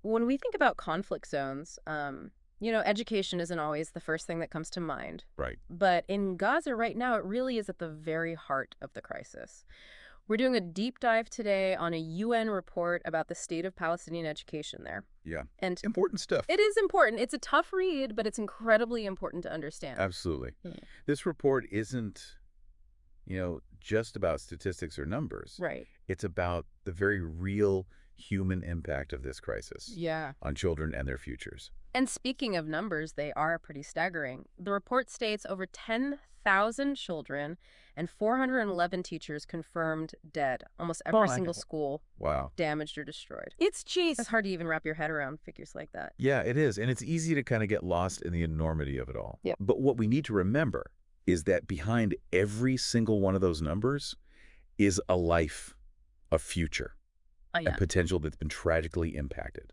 When we think about conflict zones, education isn't always the first thing that comes to mind. Right. But in Gaza right now, it really is at the very heart of the crisis. We're doing a deep dive today on a UN report about the state of Palestinian education there. Yeah. And Important stuff. it is important. It's a tough read, but it's incredibly important to understand. Absolutely. Mm. This report isn't, just about statistics or numbers. Right. It's about the very real human impact of this crisis Yeah. on children and their futures. And speaking of numbers, they are pretty staggering. The report states over 10,000 children and 411 teachers confirmed dead. Almost every single school Wow. damaged or destroyed. It's It's hard to even wrap your head around figures like that. Yeah, it is. And it's easy to kind of get lost in the enormity of it all. Yep. But what we need to remember is that behind every single one of those numbers is a life, a future, Yeah. and potential that's been tragically impacted.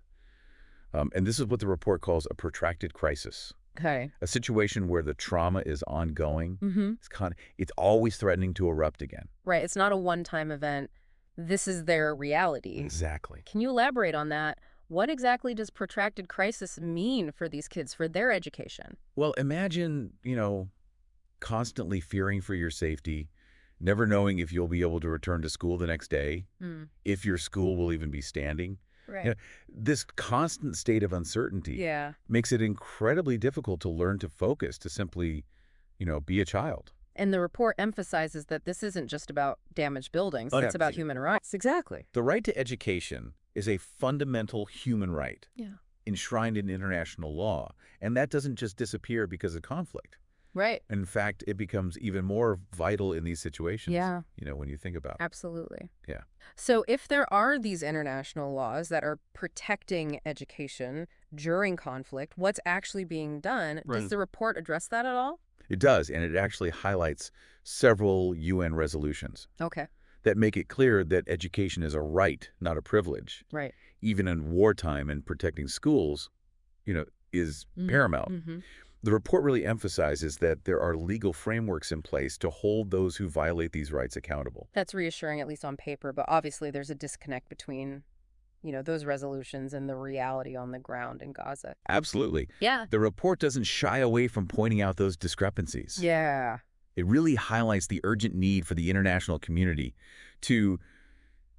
And this is what the report calls a protracted crisis, Okay. a situation where the trauma is ongoing. Mm-hmm. It's always threatening to erupt again. Right. It's not a one-time event. This is their reality. Exactly. Can you elaborate on that? What exactly does protracted crisis mean for these kids, for their education? Well, imagine, constantly fearing for your safety, never knowing if you'll be able to return to school the next day, if your school will even be standing. Right. This constant state of uncertainty Yeah. makes it incredibly difficult to learn to focus, to simply, be a child. And the report emphasizes that this isn't just about damaged buildings. Oh, It's about absolutely. human rights. Exactly. The right to education is a fundamental human right Yeah. enshrined in international law, and that doesn't just disappear because of conflict. Right. In fact, it becomes even more vital in these situations, Yeah. when you think about it. Absolutely. Yeah. So if there are these international laws that are protecting education during conflict, what's actually being done? Right. Does the report address that at all? It does, and it actually highlights several UN resolutions Okay. that make it clear that education is a right, not a privilege. Right. Even in wartime, and protecting schools, is paramount. Mm-hmm. The report really emphasizes that there are legal frameworks in place to hold those who violate these rights accountable. That's reassuring, at least on paper, but obviously there's a disconnect between, those resolutions and the reality on the ground in Gaza. Absolutely. Yeah. The report doesn't shy away from pointing out those discrepancies. Yeah. It really highlights the urgent need for the international community to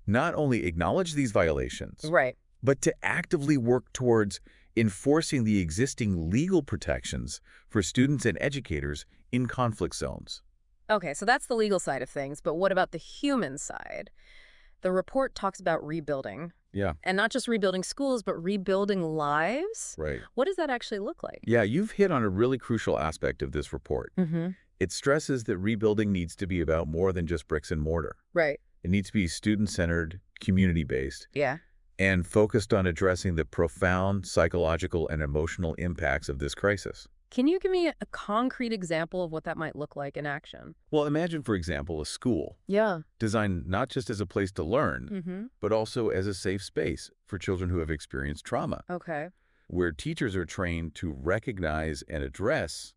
not only acknowledge these violations, Right. but to actively work towards enforcing the existing legal protections for students and educators in conflict zones. Okay, so that's the legal side of things, but what about the human side? The report talks about rebuilding, Yeah, and not just rebuilding schools, but rebuilding lives. right. What does that actually look like? Yeah, you've hit on a really crucial aspect of this report. Mm-hmm. It stresses that rebuilding needs to be about more than just bricks and mortar. Right. It needs to be student-centered, community-based, Yeah. and focused on addressing the profound psychological and emotional impacts of this crisis. Can you give me a concrete example of what that might look like in action? Well, imagine, for example, a school Yeah. designed not just as a place to learn, Mm-hmm. but also as a safe space for children who have experienced trauma, Okay. where teachers are trained to recognize and address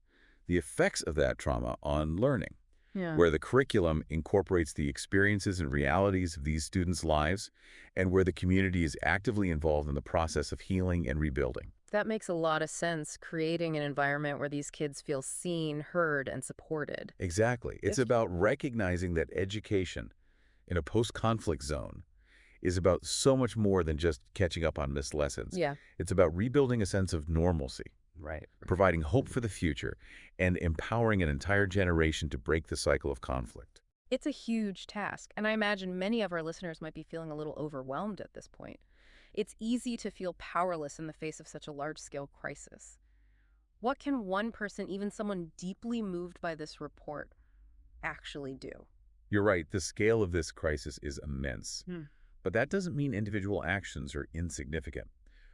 the effects of that trauma on learning, Yeah. where the curriculum incorporates the experiences and realities of these students' lives, and where the community is actively involved in the process of healing and rebuilding. That makes a lot of sense, creating an environment where these kids feel seen, heard, and supported. Exactly. It's about recognizing that education in a post-conflict zone is about so much more than just catching up on missed lessons. Yeah. It's about rebuilding a sense of normalcy, Right. providing hope for the future, and empowering an entire generation to break the cycle of conflict. It's a huge task, and I imagine many of our listeners might be feeling a little overwhelmed at this point. It's easy to feel powerless in the face of such a large-scale crisis. What can one person, even someone deeply moved by this report, actually do? You're right, the scale of this crisis is immense. But that doesn't mean individual actions are insignificant.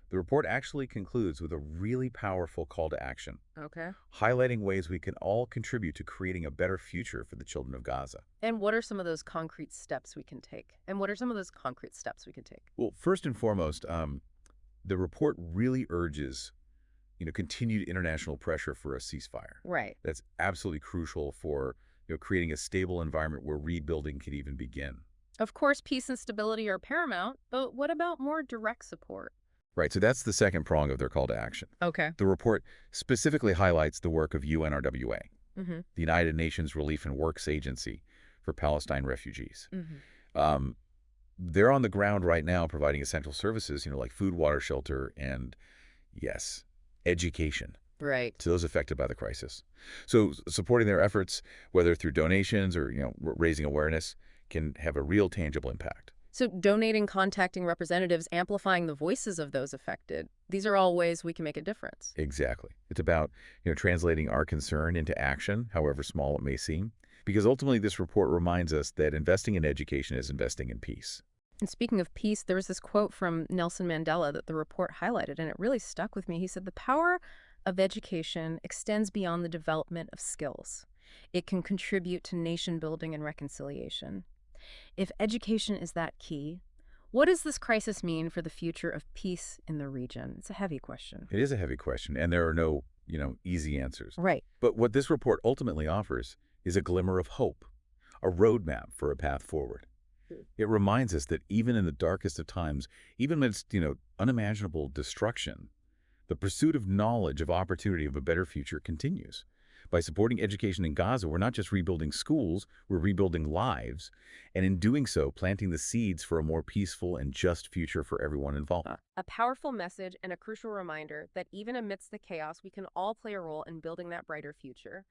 The report actually concludes with a really powerful call to action, Okay. highlighting ways we can all contribute to creating a better future for the children of Gaza. And what are some of those concrete steps we can take? Well, first and foremost, the report really urges, continued international pressure for a ceasefire. Right. That's absolutely crucial for, creating a stable environment where rebuilding can even begin. Of course, peace and stability are paramount, but what about more direct support? Right, so that's the second prong of their call to action. Okay. The report specifically highlights the work of UNRWA, Mm-hmm. the United Nations Relief and Works Agency for Palestine refugees. Mm-hmm. Um, they're on the ground right now providing essential services, like food, water, shelter, and, yes, education Right. to those affected by the crisis. So supporting their efforts, whether through donations or, raising awareness, can have a real tangible impact. So donating, contacting representatives, amplifying the voices of those affected, these are all ways we can make a difference. Exactly. It's about, translating our concern into action, however small it may seem, because ultimately this report reminds us that investing in education is investing in peace. And speaking of peace, there was this quote from Nelson Mandela that the report highlighted, and it really stuck with me. He said, "The power of education extends beyond the development of skills. It can contribute to nation building and reconciliation." If education is that key, what does this crisis mean for the future of peace in the region? It's a heavy question. It is a heavy question, and there are no, easy answers. Right. But what this report ultimately offers is a glimmer of hope, a roadmap for a path forward. It reminds us that even in the darkest of times, even amidst, unimaginable destruction, the pursuit of knowledge, of opportunity, of a better future continues. By supporting education in Gaza, we're not just rebuilding schools, we're rebuilding lives, and in doing so, planting the seeds for a more peaceful and just future for everyone involved. A powerful message and a crucial reminder that even amidst the chaos, we can all play a role in building that brighter future.